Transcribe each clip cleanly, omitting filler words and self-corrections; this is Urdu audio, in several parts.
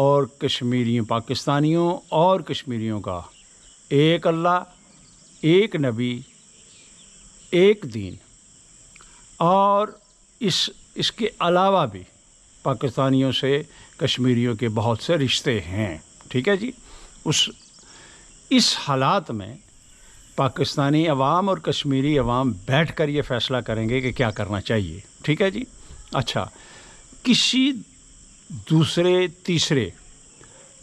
اور کشمیریوں پاکستانیوں اور کشمیریوں کا ایک اللہ، ایک نبی، ایک دین، اور اس کے علاوہ بھی پاکستانیوں سے کشمیریوں کے بہت سے رشتے ہیں. ٹھیک ہے جی. اس حالات میں پاکستانی عوام اور کشمیری عوام بیٹھ کر یہ فیصلہ کریں گے کہ کیا کرنا چاہیے. ٹھیک ہے جی. اچھا، کسی دوسرے تیسرے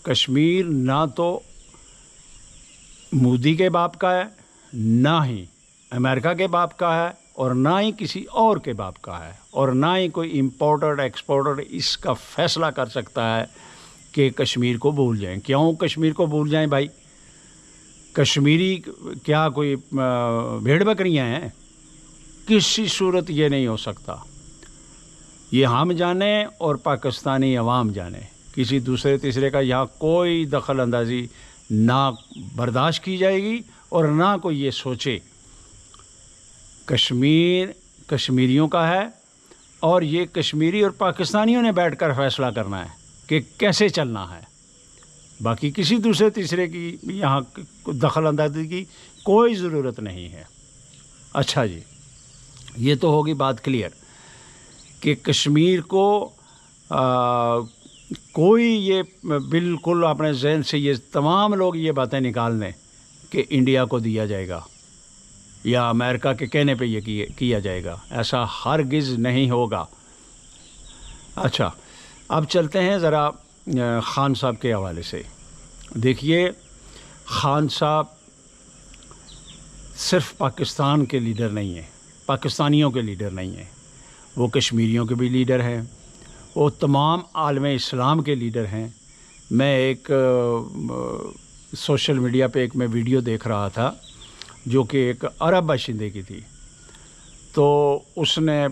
کشمیر نہ تو مودی کے باپ کا ہے، نہ ہی امریکہ کے باپ کا ہے، اور نہ ہی کسی اور کے باپ کا ہے، اور نہ ہی کوئی امپورٹر ایکسپورٹر اس کا فیصلہ کر سکتا ہے کہ کشمیر کو بھول جائیں. کیوں کشمیر کو بھول جائیں بھائی؟ کشمیری کیا کوئی بھیڑ بکریاں ہیں؟ کسی صورت یہ نہیں ہو سکتا. یہ ہم جانیں اور پاکستانی عوام جانیں، کسی دوسرے تیسرے کا یہاں کوئی دخل اندازی نہ برداشت کی جائے گی، اور نہ کوئی یہ سوچے. کشمیر کشمیریوں کا ہے، اور یہ کشمیری اور پاکستانیوں نے بیٹھ کر فیصلہ کرنا ہے کہ کیسے چلنا ہے. باقی کسی دوسرے تیسرے کی یہاں دخل اندازی کی کوئی ضرورت نہیں ہے. اچھا جی، یہ تو ہوگی بات کلیئر کہ کشمیر کو کوئی یہ بالکل اپنے ذہن سے یہ تمام لوگ یہ باتیں نکال دیں کہ انڈیا کو دیا جائے گا یا امریکہ کے کہنے پہ یہ کیا جائے گا. ایسا ہرگز نہیں ہوگا. اچھا، اب چلتے ہیں ذرا خان صاحب کے حوالے سے. دیکھیے، خان صاحب صرف پاکستان کے لیڈر نہیں ہیں، پاکستانیوں کے لیڈر نہیں ہیں، وہ کشمیریوں کے بھی لیڈر ہیں، وہ تمام عالم اسلام کے لیڈر ہیں. میں ایک سوشل میڈیا پہ میں ویڈیو دیکھ رہا تھا جو کہ ایک عرب باشندے کی تھی، تو اس نے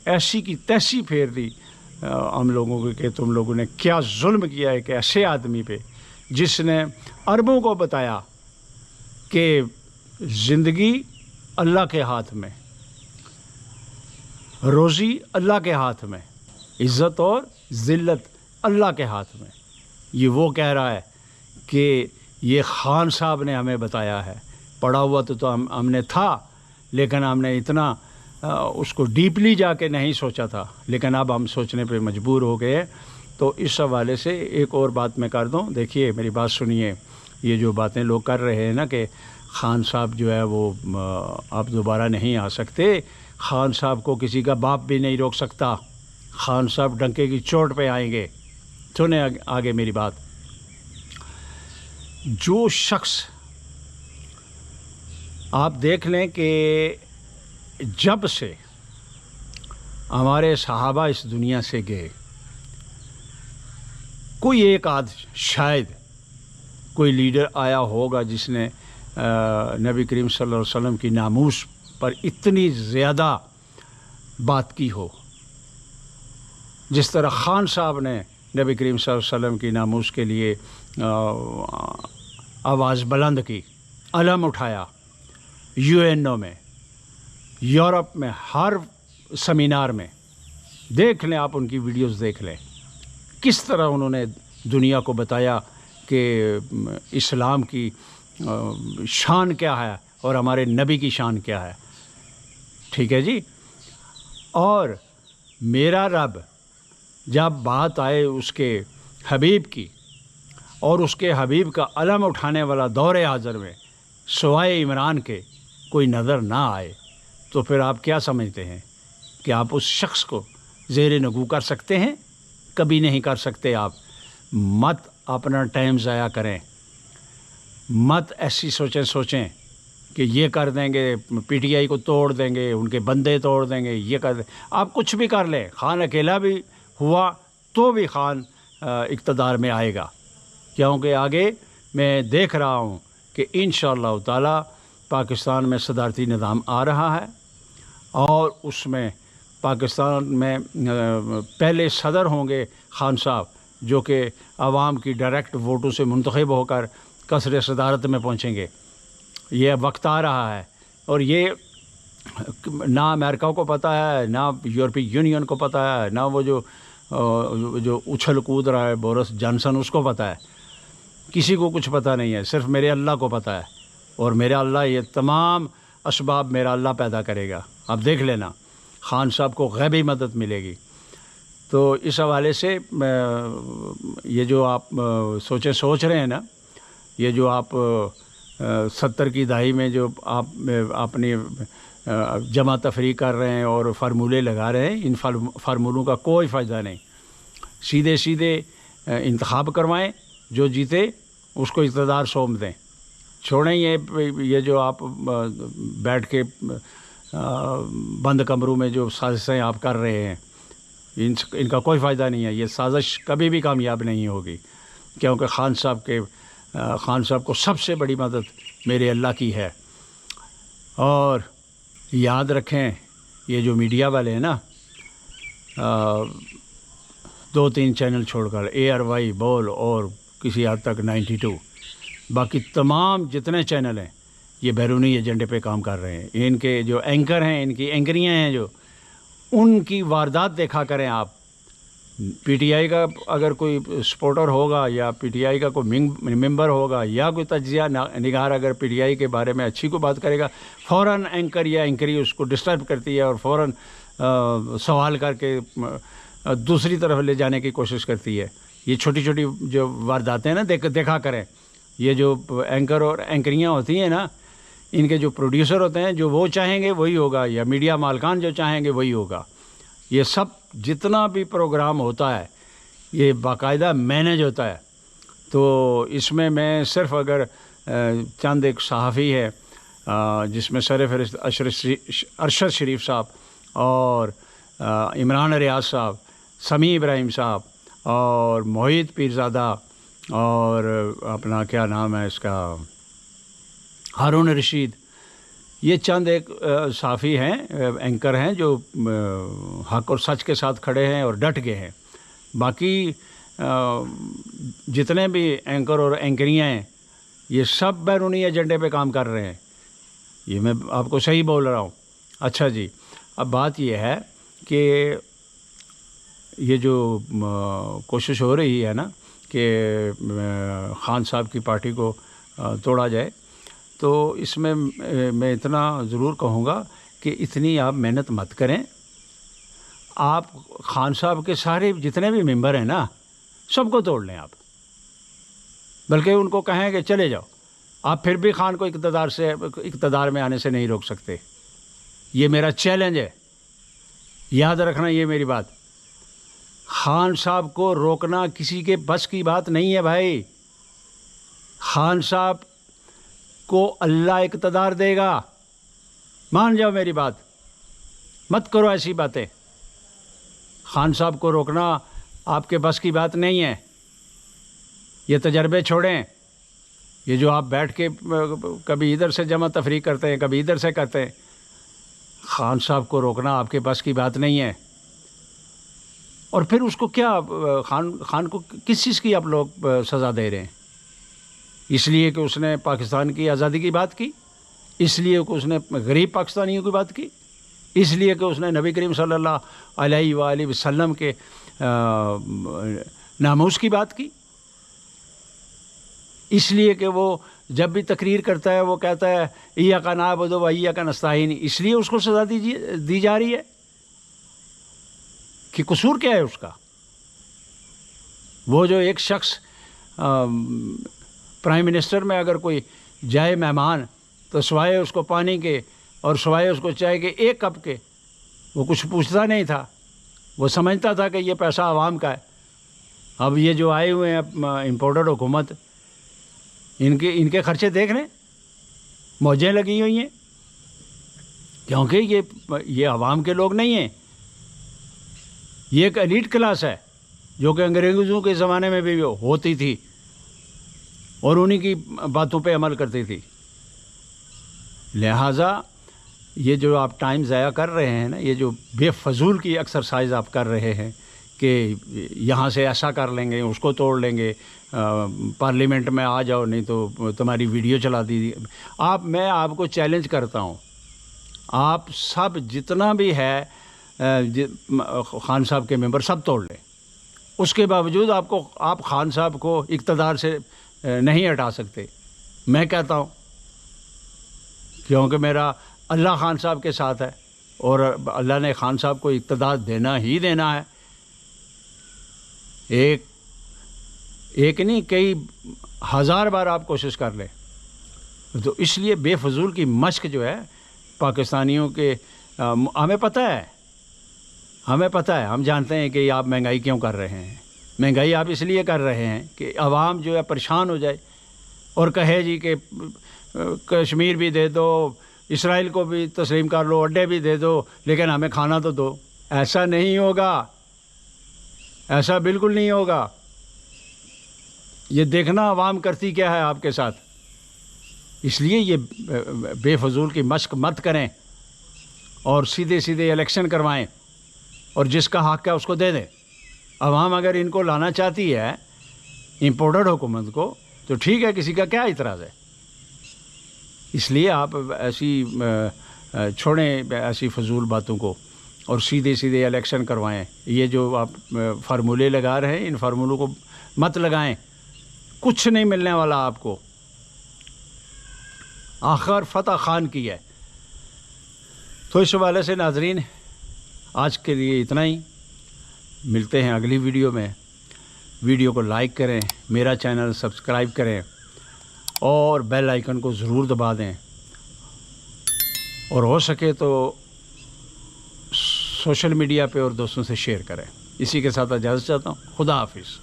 ایسی کی تیسی پھیر دی ہم لوگوں کو کہ تم لوگوں نے کیا ظلم کیا ہے کہ ایسے آدمی پہ جس نے عربوں کو بتایا کہ زندگی اللہ کے ہاتھ میں، روزی اللہ کے ہاتھ میں، عزت اور ذلت اللہ کے ہاتھ میں. یہ وہ کہہ رہا ہے کہ یہ خان صاحب نے ہمیں بتایا ہے. پڑھا ہوا تو ہم نے تھا، لیکن ہم نے اتنا اس کو ڈیپلی جا کے نہیں سوچا تھا، لیکن اب ہم سوچنے پہ مجبور ہو گئے. تو اس حوالے سے ایک اور بات میں کر دوں. دیکھیے میری بات سنیے، یہ جو باتیں لوگ کر رہے ہیں نا کہ خان صاحب جو ہے وہ اب دوبارہ نہیں آ سکتے، خان صاحب کو کسی کا باپ بھی نہیں روک سکتا. خان صاحب ڈنکے کی چوٹ پہ آئیں گے. سنیں آگے میری بات. جو شخص آپ دیکھ لیں کہ جب سے ہمارے صحابہ اس دنیا سے گئے، کوئی ایک آدھ شاید کوئی لیڈر آیا ہوگا جس نے نبی کریم صلی اللہ علیہ وسلم کی ناموس پر اتنی زیادہ بات کی ہو جس طرح خان صاحب نے نبی کریم صلی اللہ علیہ وسلم کی ناموس کے لیے آواز بلند کی، علم اٹھایا. UN میں، یورپ میں، ہر سیمینار میں دیکھ لیں آپ، ان کی ویڈیوز دیکھ لیں کس طرح انہوں نے دنیا کو بتایا کہ اسلام کی شان کیا ہے اور ہمارے نبی کی شان کیا ہے. ٹھیک ہے جی. اور میرا رب جب بات آئے اس کے حبیب کی اور اس کے حبیب کا علم اٹھانے والا دور حاضر میں سوائے عمران کے کوئی نظر نہ آئے، تو پھر آپ کیا سمجھتے ہیں کہ آپ اس شخص کو زیر نگو کر سکتے ہیں؟ کبھی نہیں کر سکتے. آپ مت اپنا ٹائم ضائع کریں، مت ایسی سوچیں کہ یہ کر دیں گے، PTI کو توڑ دیں گے، ان کے بندے توڑ دیں گے، یہ کر دیں. آپ کچھ بھی کر لیں، خان اکیلا بھی ہوا تو بھی خان اقتدار میں آئے گا، کیونکہ آگے میں دیکھ رہا ہوں کہ انشاءاللہ تعالی پاکستان میں صدارتی نظام آ رہا ہے، اور اس میں پاکستان میں پہلے صدر ہوں گے خان صاحب، جو کہ عوام کی ڈائریکٹ ووٹوں سے منتخب ہو کر قصر صدارت میں پہنچیں گے. یہ وقت آ رہا ہے، اور یہ نہ امریکہ کو پتہ ہے، نہ یورپی یونین کو پتہ ہے، نہ وہ جو جو اچھل کود رہا ہے بورس جانسن، اس کو پتہ ہے، کسی کو کچھ پتہ نہیں ہے، صرف میرے اللہ کو پتہ ہے، اور میرا اللہ یہ تمام اسباب میرا اللہ پیدا کرے گا، آپ دیکھ لینا، خان صاحب کو غیبی مدد ملے گی۔ تو اس حوالے سے یہ جو آپ سوچ رہے ہیں نا، یہ جو آپ 70 کی دہائی میں جو آپ اپنی جمع تفریح کر رہے ہیں اور فارمولے لگا رہے ہیں، ان فارمولوں کا کوئی فائدہ نہیں۔ سیدھے انتخاب کروائیں، جو جیتے اس کو اقتدار سونپ دیں، چھوڑیں یہ جو آپ بیٹھ کے بند کمروں میں جو سازشیں آپ کر رہے ہیں، ان کا کوئی فائدہ نہیں ہے، یہ سازش کبھی بھی کامیاب نہیں ہوگی، کیونکہ خان صاحب کو سب سے بڑی مدد میرے اللہ کی ہے۔ اور یاد رکھیں، یہ جو میڈیا والے ہیں نا، 2-3 چینل چھوڑ کر ARY بول اور کسی حد تک 92، باقی تمام جتنے چینل ہیں یہ بیرونی ایجنڈے پہ کام کر رہے ہیں۔ ان کے جو اینکر ہیں، ان کی اینکریاں ہیں، جو ان کی واردات دیکھا کریں آپ۔ PTI کا اگر کوئی سپورٹر ہوگا یا PTI کا کوئی ممبر ہوگا یا کوئی تجزیہ نگار اگر PTI کے بارے میں اچھی کو بات کرے گا، فوراً اینکر یا اینکری اس کو ڈسٹرب کرتی ہے اور فوراً سوال کر کے دوسری طرف لے جانے کی کوشش کرتی ہے۔ یہ چھوٹی چھوٹی جو وارداتیں ہیں نا، دیکھا کریں، یہ جو اینکر اور اینکریاں ہوتی ہیں نا، ان کے جو پروڈیوسر ہوتے ہیں، جو وہ چاہیں گے وہی ہوگا، یا میڈیا مالکان جو چاہیں گے وہی ہوگا۔ یہ سب جتنا بھی پروگرام ہوتا ہے یہ باقاعدہ مینیج ہوتا ہے۔ تو اس میں صرف اگر چند ایک صحافی ہے جس میں سرفہرست ارشد شریف صاحب اور عمران ریاض صاحب، سمیع ابراہیم صاحب اور محیط پیرزادہ اور اپنا کیا نام ہے اس کا، ہارون رشید، یہ چند ایک صحافی ہیں، اینکر ہیں جو حق اور سچ کے ساتھ کھڑے ہیں اور ڈٹ گئے ہیں۔ باقی جتنے بھی اینکر اور اینکریاں ہیں یہ سب بیرونی ایجنڈے پہ کام کر رہے ہیں، یہ میں آپ کو صحیح بول رہا ہوں۔ اچھا جی، اب بات یہ ہے کہ یہ جو کوشش ہو رہی ہے نا کہ خان صاحب کی پارٹی کو توڑا جائے، تو اس میں میں اتنا ضرور کہوں گا کہ اتنی آپ محنت مت کریں۔ آپ خان صاحب کے سارے جتنے بھی ممبر ہیں نا، سب کو توڑ لیں آپ، بلکہ ان کو کہیں کہ چلے جاؤ، آپ پھر بھی خان کو اقتدار میں آنے سے نہیں روک سکتے۔ یہ میرا چیلنج ہے، یاد رکھنا یہ میری بات۔ خان صاحب کو روکنا کسی کے بس کی بات نہیں ہے بھائی۔ خان صاحب کو اللہ اقتدار دے گا، مان جاؤ میری بات، مت کرو ایسی باتیں۔ خان صاحب کو روکنا آپ کے بس کی بات نہیں ہے۔ یہ تجربے چھوڑیں، یہ جو آپ بیٹھ کے کبھی ادھر سے جمع تفریح کرتے ہیں، کبھی ادھر سے کرتے ہیں، خان صاحب کو روکنا آپ کے بس کی بات نہیں ہے۔ اور پھر اس کو کیا، خان کو کس چیز کی آپ لوگ سزا دے رہے ہیں؟ اس لیے کہ اس نے پاکستان کی آزادی کی بات کی، اس لیے کہ اس نے غریب پاکستانیوں کی بات کی، اس لیے کہ اس نے نبی کریم صلی اللہ علیہ وآلہ وسلم کے ناموس کی بات کی، اس لیے کہ وہ جب بھی تقریر کرتا ہے وہ کہتا ہے ایاک نعبد و ایاک نستعین، اس لیے اس کو سزا دی جا رہی ہے؟ کہ قصور کیا ہے اس کا؟ وہ جو ایک شخص پرائم منسٹر میں اگر کوئی جائے مہمان تو سوائے اس کو پانی کے اور سوائے اس کو چائے کے ایک کپ کے وہ کچھ پوچھتا نہیں تھا، وہ سمجھتا تھا کہ یہ پیسہ عوام کا ہے۔ اب یہ جو آئے ہوئے ہیں امپورٹڈ حکومت، ان کے خرچے دیکھ لیں، موجیں لگی ہوئی ہیں، کیونکہ یہ عوام کے لوگ نہیں ہیں، یہ ایک ایلیٹ کلاس ہے جو کہ انگریزوں کے زمانے میں بھی ہوتی تھی اور انہی کی باتوں پہ عمل کرتی تھی۔ لہٰذا یہ جو آپ ٹائم ضائع کر رہے ہیں نا، یہ جو بے فضول کی ایکسرسائز آپ کر رہے ہیں کہ یہاں سے ایسا کر لیں گے، اس کو توڑ لیں گے، پارلیمنٹ میں آ جاؤ نہیں تو تمہاری ویڈیو چلا دی۔ میں آپ کو چیلنج کرتا ہوں، آپ سب جتنا بھی ہے خان صاحب کے ممبر سب توڑ لیں، اس کے باوجود آپ خان صاحب کو اقتدار سے نہیں ہٹا سکتے. میں کہتا ہوں کیونکہ میرا اللہ خان صاحب کے ساتھ ہے اور اللہ نے خان صاحب کو اقتدار دینا ہی دینا ہے. ایک نہیں کئی ہزار بار آپ کوشش کر لیں. تو اس لیے بے فضول کی مشق جو ہے پاکستانیوں کے ہمیں پتہ ہے ہم جانتے ہیں کہ آپ مہنگائی کیوں کر رہے ہیں. مہنگائی آپ اس لیے کر رہے ہیں کہ عوام جو ہے پریشان ہو جائے اور کہے جی کہ کشمیر بھی دے دو، اسرائیل کو بھی تسلیم کر لو، اڈے بھی دے دو، لیکن ہمیں کھانا تو دو. ایسا نہیں ہوگا، ایسا بالکل نہیں ہوگا. یہ دیکھنا عوام کرتی کیا ہے آپ کے ساتھ. اس لیے یہ بے فضول کی مشق مت کریں اور سیدھے الیکشن کروائیں اور جس کا حق ہے اس کو دے دیں. عوام اگر ان کو لانا چاہتی ہے امپورٹڈ حکومت کو تو ٹھیک ہے، کسی کا کیا اعتراض ہے. اس لیے آپ ایسی چھوڑیں ایسی فضول باتوں کو اور سیدھے الیکشن کروائیں. یہ جو آپ فارمولے لگا رہے ہیں ان فارمولوں کو مت لگائیں، کچھ نہیں ملنے والا آپ کو. آخر فتح خان کی ہے. تو اس حوالے سے ناظرین آج کے لیے اتنا ہی. ملتے ہیں اگلی ویڈیو میں. ویڈیو کو لائک کریں، میرا چینل سبسکرائب کریں اور بیل آئیکن کو ضرور دبا دیں، اور ہو سکے تو سوشل میڈیا پہ اور دوستوں سے شیئر کریں. اسی کے ساتھ اجازت چاہتا ہوں. خدا حافظ.